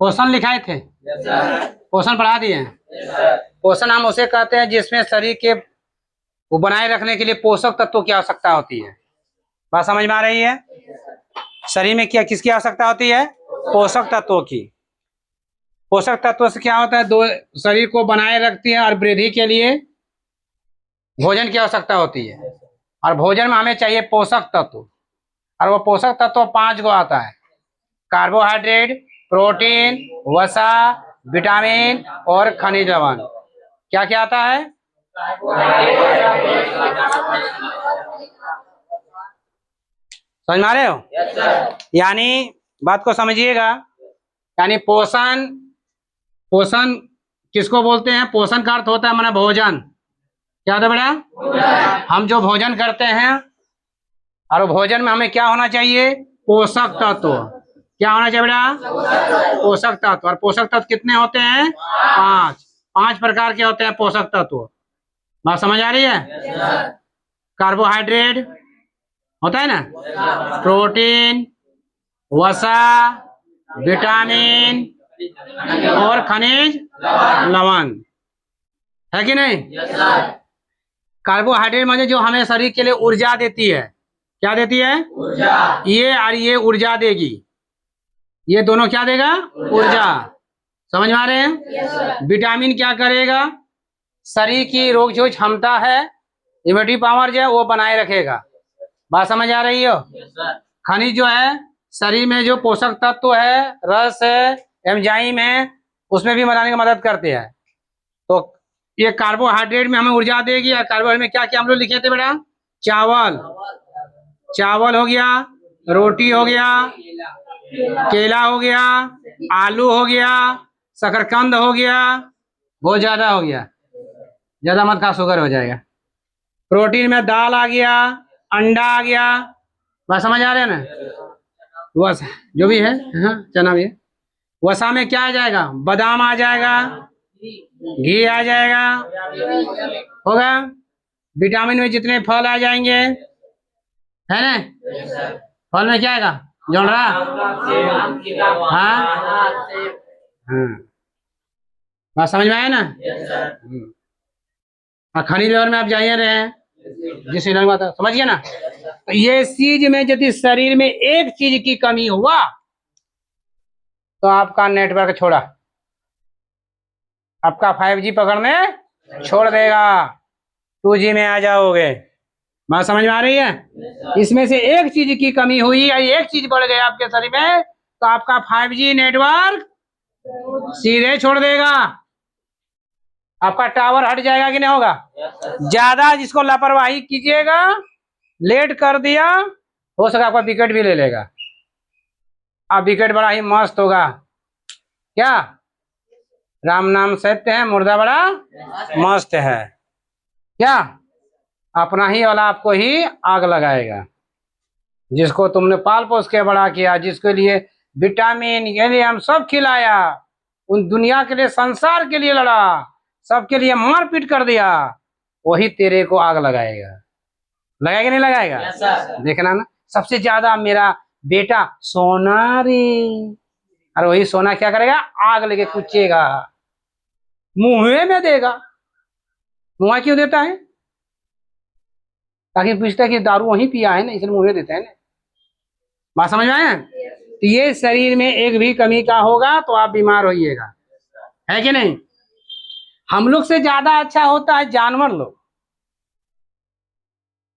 पोषण लिखाए थे? पोषण पढ़ा दिए हैं। पोषण हम उसे कहते हैं जिसमें शरीर के वो बनाए रखने के लिए पोषक तत्वों की आवश्यकता होती है। बात समझ में आ रही है? शरीर में क्या किसकी आवश्यकता होती है? पोषक तत्वों की। पोषक तत्वों से क्या होता है? दो शरीर को बनाए रखती है और वृद्धि के लिए भोजन की आवश्यकता होती है, और भोजन में हमें चाहिए पोषक तत्व, और वो पोषक तत्व 5 गो आता है। कार्बोहाइड्रेट, प्रोटीन, वसा, विटामिन और खनिज लवण। क्या क्या आता है? समझ में आ रहे हो? यानी बात को समझिएगा। यानी पोषण, पोषण किसको बोलते हैं? पोषण का अर्थ होता है माना भोजन। क्या होता है बेटा? हम जो भोजन करते हैं, और भोजन में हमें क्या होना चाहिए? पोषक तत्व। क्या होना चाहिए बेटा? पोषक तत्व। और पोषक तत्व कितने होते हैं? 5 प्रकार के होते हैं पोषक तत्व। बात समझ आ रही है? कार्बोहाइड्रेट होता है ना, प्रोटीन, वसा, विटामिन और खनिज लवण, है कि नहीं? कार्बोहाइड्रेट मतलब जो हमें शरीर के लिए ऊर्जा देती है। क्या देती है? ऊर्जा। ये और ये ऊर्जा देगी। ये दोनों क्या देगा? ऊर्जा। समझ में आ रहे हैं? विटामिन क्या करेगा? शरीर की रोग जो क्षमता है, इम्यूनिटी पावर जो है वो बनाए रखेगा। बात समझ आ रही हो? खनिज जो है शरीर में जो पोषक तत्व है, रस है, एंजाइम है, उसमें भी बनाने की मदद करते हैं। तो ये कार्बोहाइड्रेट में हमें ऊर्जा देगी। और कार्बोहाइड्रेट में क्या क्या हम लोग लिखे थे बेटा? चावल, चावल हो गया, रोटी हो गया, केला हो गया, आलू हो गया, शकरकंद हो गया। बहुत ज्यादा हो गया, ज्यादा मत खा, शुगर हो जाएगा। प्रोटीन में दाल आ गया, अंडा आ गया। बात समझ आ रहे हैं ना? वसा जो भी है, हाँ चना भी है। वसा में क्या आ जाएगा? बादाम आ जाएगा, घी आ जाएगा, होगा। विटामिन में जितने फल आ जाएंगे, है ना? फल में क्या आएगा? जोड़ा, हाँ हाँ। बात समझ में आया ना? हाँ, खनिज लवण में आप जाइए रहे हैं, जिस बात समझिए ना। तो ये चीज में यदि शरीर में एक चीज की कमी हुआ तो आपका नेटवर्क छोड़ा, आपका 5G पकड़ने छोड़ देगा, 2G में आ जाओगे। बात समझ में आ रही है? इसमें से एक चीज की कमी हुई या एक चीज बढ़ गई आपके शरीर में तो आपका 5G नेटवर्क सीधे छोड़ देगा, आपका टावर हट जाएगा कि नहीं होगा? ज्यादा जिसको लापरवाही कीजिएगा, लेट कर दिया, हो सका आपका विकेट भी ले लेगा। अब विकेट बड़ा ही मस्त होगा। क्या? राम नाम सत्य है, मुर्दा बड़ा मस्त है। क्या? अपना ही वाला आपको ही आग लगाएगा। जिसको तुमने पाल पोस के बड़ा किया, जिसके लिए विटामिन के लिए हम सब खिलाया, उन दुनिया के लिए, संसार के लिए लड़ा, सबके लिए मारपीट कर दिया, वही तेरे को आग लगाएगा। लगाएगा नहीं लगाएगा? देखना ना, सबसे ज्यादा मेरा बेटा सोना रे, और वही सोना क्या करेगा? आग लेके कुचेगा, मुंह में देगा। मुंह क्यों देता है? ताकि पूछता है कि दारू वहीं पिया है ना, इसलिए मुंह में देता है ना। बात समझ में आया? तो ये शरीर में एक भी कमी का होगा तो आप बीमार होइएगा, है कि नहीं? हम लोग से ज्यादा अच्छा होता है जानवर लोग।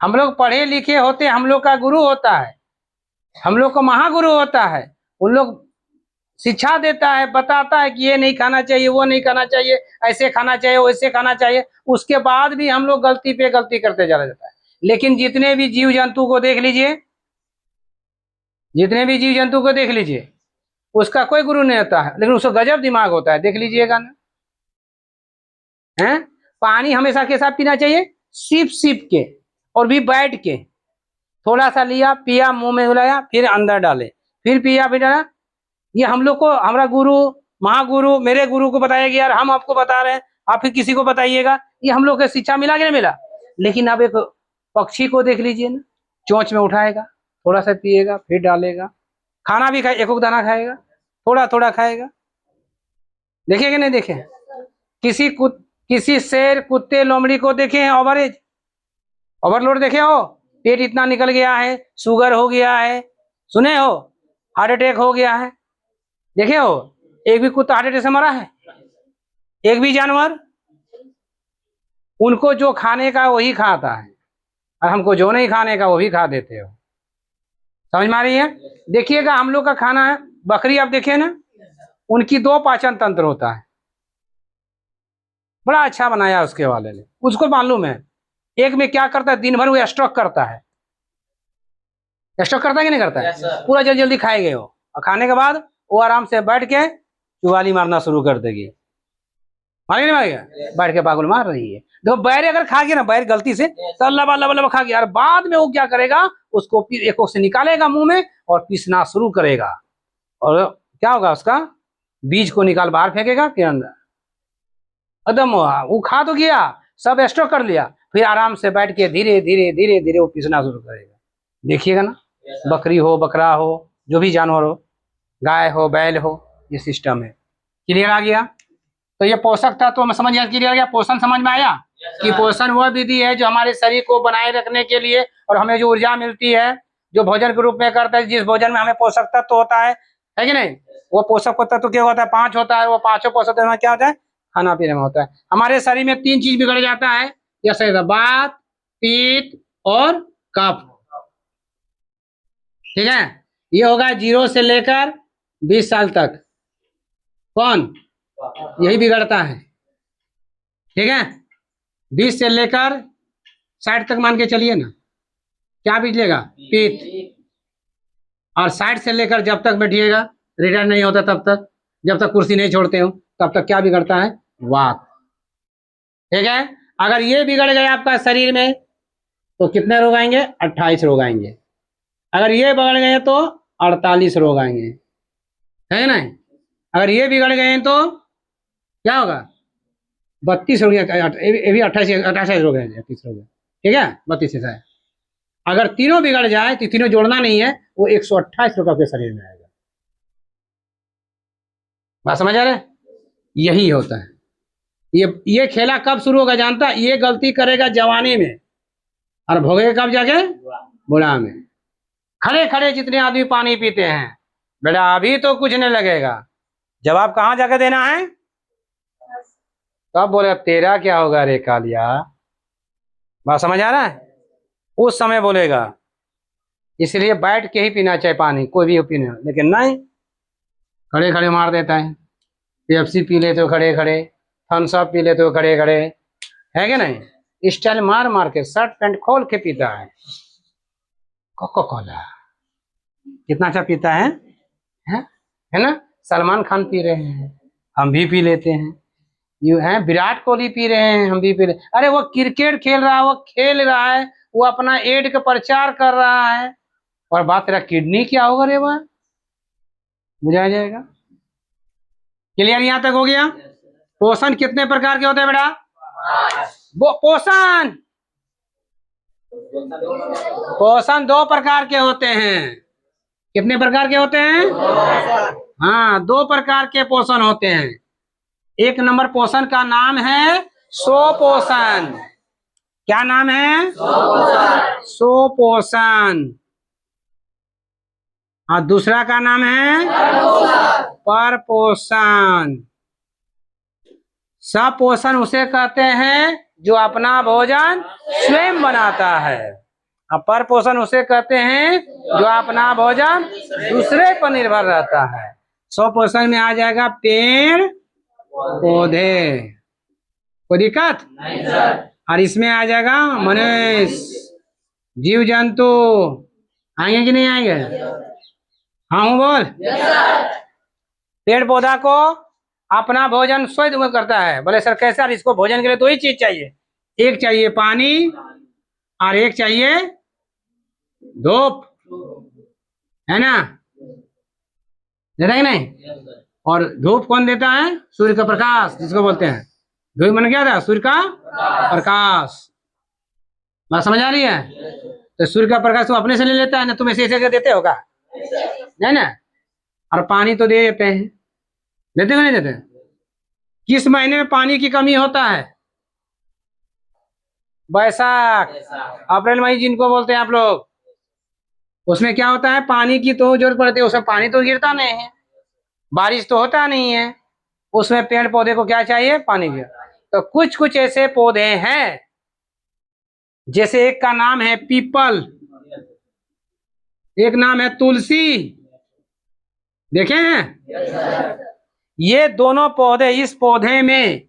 हम लोग पढ़े लिखे होते, हम लोग का गुरु होता है, हम लोग को महागुरु होता है। उन लोग शिक्षा देता है, बताता है कि ये नहीं खाना चाहिए, वो नहीं खाना चाहिए, ऐसे खाना चाहिए, वैसे खाना चाहिए। उसके बाद भी हम लोग गलती पे गलती करते जा जाता है। लेकिन जितने भी जीव जंतु को देख लीजिए, जितने भी जीव जंतु को देख लीजिए, उसका कोई गुरु नहीं होता है, लेकिन उसका गजब दिमाग होता है। देख लीजिएगा ना, है? पानी हमेशा के साथ पीना चाहिए, सिप सिप के, और भी बैठ के। थोड़ा सा लिया, पिया, मुंह में हिलाया, फिर अंदर डाले, फिर पिया, फिर डाला। ये हम लोग को हमारा गुरु, महागुरु, मेरे गुरु को बताया गया, हम आपको बता रहे हैं, आप फिर किसी को बताइएगा। ये हम लोग को शिक्षा मिला कि नहीं मिला? लेकिन अब एक पक्षी को देख लीजिए ना, चोंच में उठाएगा, थोड़ा सा पिएगा, फिर डालेगा। खाना भी खाए, एक दाना खाएगा, थोड़ा थोड़ा खाएगा, देखे कि नहीं देखे? किसी शेर, कुत्ते, लोमड़ी को देखे हैं ओवरलोड देखे हो? पेट इतना निकल गया है, शुगर हो गया है, सुने हो? हार्ट अटैक हो गया है, देखे हो? एक भी कुत्ता हार्ट अटैक से मरा है? एक भी जानवर? उनको जो खाने का वही खाता है, और हमको जो नहीं खाने का वो भी खा देते हो। समझ में आ रही है? देखिएगा हम लोग का खाना है, बकरी आप देखे ना, उनकी 2 पाचन तंत्र होता है, बड़ा अच्छा बनाया उसके वाले ने, उसको मालूम है। एक में क्या करता है, दिन भर वो स्टॉक करता है कि नहीं करता है? पूरा जल्दी जल्दी खाएंगे वो, और खाने के बाद वो आराम से बैठ के चुवाली मारना शुरू कर देगी। मारेगा नहीं मारेगा? बैठ के पागल मार रही है। देखो बैर अगर खा गया ना, बैर गलती से तो लबा लबा लबा खा गया, और बाद में वो क्या करेगा, उसको एक से निकालेगा मुंह में और पीसना शुरू करेगा, और क्या होगा, उसका बीज को निकाल बाहर फेंकेगा के अंदर। एकदम वो खा तो गया, सब स्टॉक कर लिया, फिर आराम से बैठ के धीरे धीरे धीरे धीरे वो पीसना शुरू करेगा। देखिएगा ना, बकरी हो, बकरा हो, जो भी जानवर हो, गाय हो, बैल हो, ये सिस्टम है। क्लियर आ गया? तो ये पोषक तत्व में समझ क्लियर आ गया? पोषण समझ में आया कि पोषण वह विधि है जो हमारे शरीर को बनाए रखने के लिए, और हमें जो ऊर्जा मिलती है, जो भोजन के रूप में करता है, जिस भोजन में हमें पोषक तत्व होता है कि नहीं? वो पोषक तत्व क्या होता है? 5 होता है। वो 5 पोषक तत्व क्या होता है? खाना पीने में होता है। हमारे शरीर में 3 चीज बिगड़ जाता है, जैसे वात, पित्त और कफ। ठीक है? ये होगा 0 से लेकर 20 साल तक, कौन? यही बिगड़ता है। ठीक है? 20 से लेकर 60 तक मान के चलिए ना, क्या बिगड़ेगा? पित्त। और 60 से लेकर जब तक बैठिएगा, रिटायर नहीं होता तब तक, जब तक कुर्सी नहीं छोड़ते हो तब तक क्या बिगड़ता है? वात। ठीक है? अगर ये बिगड़ गया आपका शरीर में तो कितने रोग आएंगे? 28 रोग आएंगे। अगर ये बिगड़ गए तो 48 रोग आएंगे, है ना? अगर ये बिगड़ गए तो क्या होगा? 32 हो गया, ये भी 28 रोग है, 30 रोग है। ठीक है? 32 है। अगर तीनों बिगड़ जाए तो तीनों जोड़ना नहीं है, वो 128 रोग आपके शरीर में आएगा। बात समझ आ रहे? यही होता है। ये खेला कब शुरू होगा जानता? ये गलती करेगा जवानी में और भोगेगा कब जाके? बुढ़ा में। खड़े खड़े जितने आदमी पानी पीते हैं, बेटा अभी तो कुछ नहीं लगेगा, जवाब कहाँ जाके देना है? तब बोले तेरा क्या होगा रे कालिया। बात समझ आ रहा है? उस समय बोलेगा। इसलिए बैठ के ही पीना चाहिए पानी, कोई भी पीना, लेकिन नहीं, खड़े खड़े मार देता है। पेप्सी पी लेते हो खड़े खड़े, थम्स अप पी लेते हो खड़े खड़े, है क्या नहीं? स्टाइल मार मार के शर्ट पैंट खोल के पीता है। कोका कोला कितना अच्छा पीता है ना? सलमान खान पी रहे हैं, हम भी पी लेते हैं। यू है, विराट कोहली पी रहे हैं, हम भी पी रहे। अरे वो क्रिकेट खेल रहा है, वो खेल रहा है, वो अपना एड का प्रचार कर रहा है, और बात तेरा किडनी क्या होगा रे? वह बुझा जाएगा। क्लियर यहां तक हो गया? पोषण कितने प्रकार के होते हैं बेटा? वो पोषण 2 प्रकार के होते हैं। कितने प्रकार के होते हैं? हाँ, 2 प्रकार के पोषण होते हैं। एक नंबर पोषण का नाम है स्वपोषण। क्या नाम है? स्वपोषण। और दूसरा का नाम है परपोषण। सपोषण उसे कहते हैं जो अपना भोजन स्वयं बनाता है, और परपोषण उसे कहते हैं जो अपना भोजन दूसरे पर निर्भर रहता है। स्वपोषण में आ जाएगा पेड़ पौधे, कोई दिक्कत नहीं सर। और इसमें आ जाएगा मनुष्य, जीव जंतु। आएंगे कि नहीं आएंगे? हाँ हूँ बोल। पेड़ पौधा को अपना भोजन स्वयं करता है। बोले सर कैसा? इसको भोजन के लिए 2 ही चीज चाहिए, एक चाहिए पानी और एक चाहिए धूप, है ना? देता है नहीं? और धूप कौन देता है? सूर्य का प्रकाश, जिसको बोलते हैं धूप। मन क्या था? सूर्य का प्रकाश। बात समझ आ रही है? तो सूर्य का प्रकाश तो अपने से ले लेता है ना, तुम ऐसे ऐसे देते होगा नहीं ना? और पानी तो दे देते हैं, देते हो नहीं देते? किस महीने में पानी की कमी होता है? बैसाख। अप्रैल मई जिनको बोलते हैं आप लोग, उसमें क्या होता है, पानी की तो जरूरत पड़ती है, उसमें पानी तो गिरता नहीं है, बारिश तो होता नहीं है, उसमें पेड़ पौधे को क्या चाहिए, पानी की। तो कुछ कुछ ऐसे पौधे हैं, जैसे एक का नाम है पीपल, एक नाम है तुलसी, देखे हैं? ये दोनों पौधे, इस पौधे में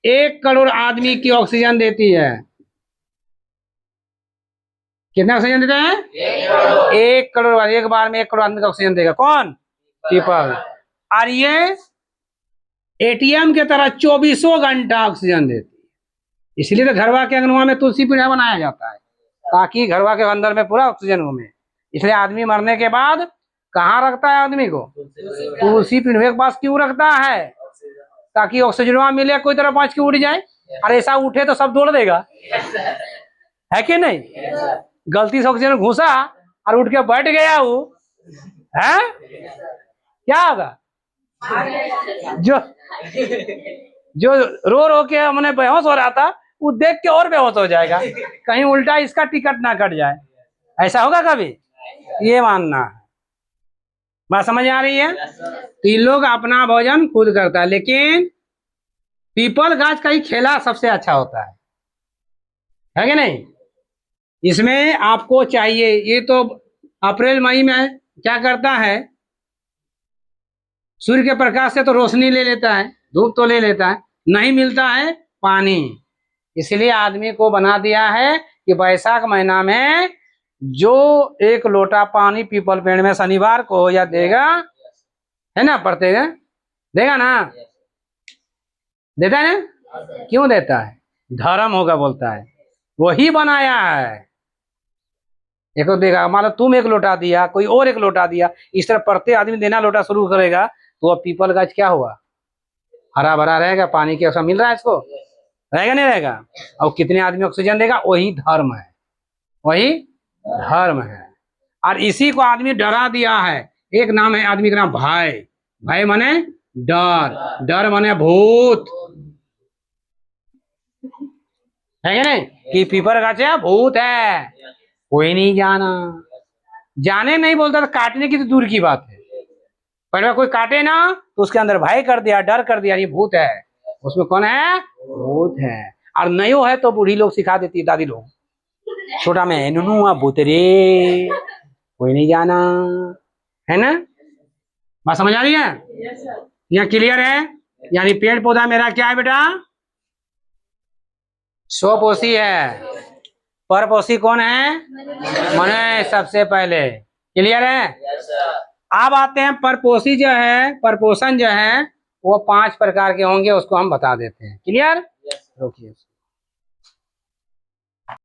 1 करोड़ आदमी की ऑक्सीजन देती है। कितना ऑक्सीजन देता है? 1 करोड़, एक बार में 1 करोड़ आदमी का ऑक्सीजन देगा। कौन? पीपल। और ये एटीएम के तरह 24 घंटा ऑक्सीजन देती है। इसलिए तो घरवा के अंगनवा में तुलसी पीढ़ा बनाया जाता है, ताकि घरवा के अंदर में पूरा ऑक्सीजन घूमे। इसलिए आदमी मरने के बाद कहाँ रखता है आदमी को? तुलसी पीढ़े के पास क्यों रखता है? ताकि ऑक्सीजन मिले, कोई तरह पहुंच के उड़ जाए। और ऐसा उठे तो सब दौड़ देगा, है कि नहीं? गलती से ऑक्सीजन घुसा और उठ के बैठ गया वो, है क्या होगा? जो जो रो रो के हमने बेहोश हो रहा था, वो देख के और बेहोश हो जाएगा, कहीं उल्टा इसका टिकट ना कट जाए। ऐसा होगा कभी? ये मानना है। बात समझ आ रही है? तो ये लोग अपना भोजन खुद करता है, लेकिन पीपल गाछ का ही खेला सबसे अच्छा होता है कि नहीं? इसमें आपको चाहिए, ये तो अप्रैल मई में क्या करता है, सूर्य के प्रकाश से तो रोशनी ले लेता है, धूप तो ले लेता है, नहीं मिलता है पानी। इसलिए आदमी को बना दिया है कि बैसाख महीना में जो 1 लोटा पानी पीपल पेड़ में शनिवार को या देगा, है ना, पड़ते देगा ना, देता है ना? क्यों देता है? धर्म होगा बोलता है, वही बनाया है। देखो देगा, मान लो तुम 1 लोटा दिया, कोई और 1 लोटा दिया, इस तरह पढ़ते आदमी देना लोटा शुरू करेगा, तो अब पीपल गाछ क्या हुआ? हरा भरा रहेगा, पानी की अवसर मिल रहा है इसको, रहेगा नहीं रहेगा? और कितने आदमी ऑक्सीजन देगा? वही धर्म है, वही धर्म है। और इसी को आदमी डरा दिया है। एक नाम है आदमी का नाम भय। भय माने डर, डर माने भूत, है कि नहीं? कि पीपल गाछ है, भूत है, कोई नहीं जाना। जाने नहीं बोलता तो काटने की तो दूर की बात है, पर कोई काटे ना तो उसके अंदर भय कर दिया, डर कर दिया, ये भूत है। उसमें कौन है? भूत है। और नहीं है तो बूढ़ी लोग सिखा देती है, दादी लोग, छोटा में नुनू भूत रे, कोई नहीं जाना, है ना? बात समझ आ रही है? यहाँ क्लियर है? यानी पेड़ पौधा मेरा क्या है बेटा? स्वपोषी है। परपोषी कौन है? मनुष्य सबसे पहले। क्लियर है? अब आते हैं परपोषी जो है, परपोषण जो है वो 5 प्रकार के होंगे, उसको हम बता देते हैं। क्लियर? रोकिए।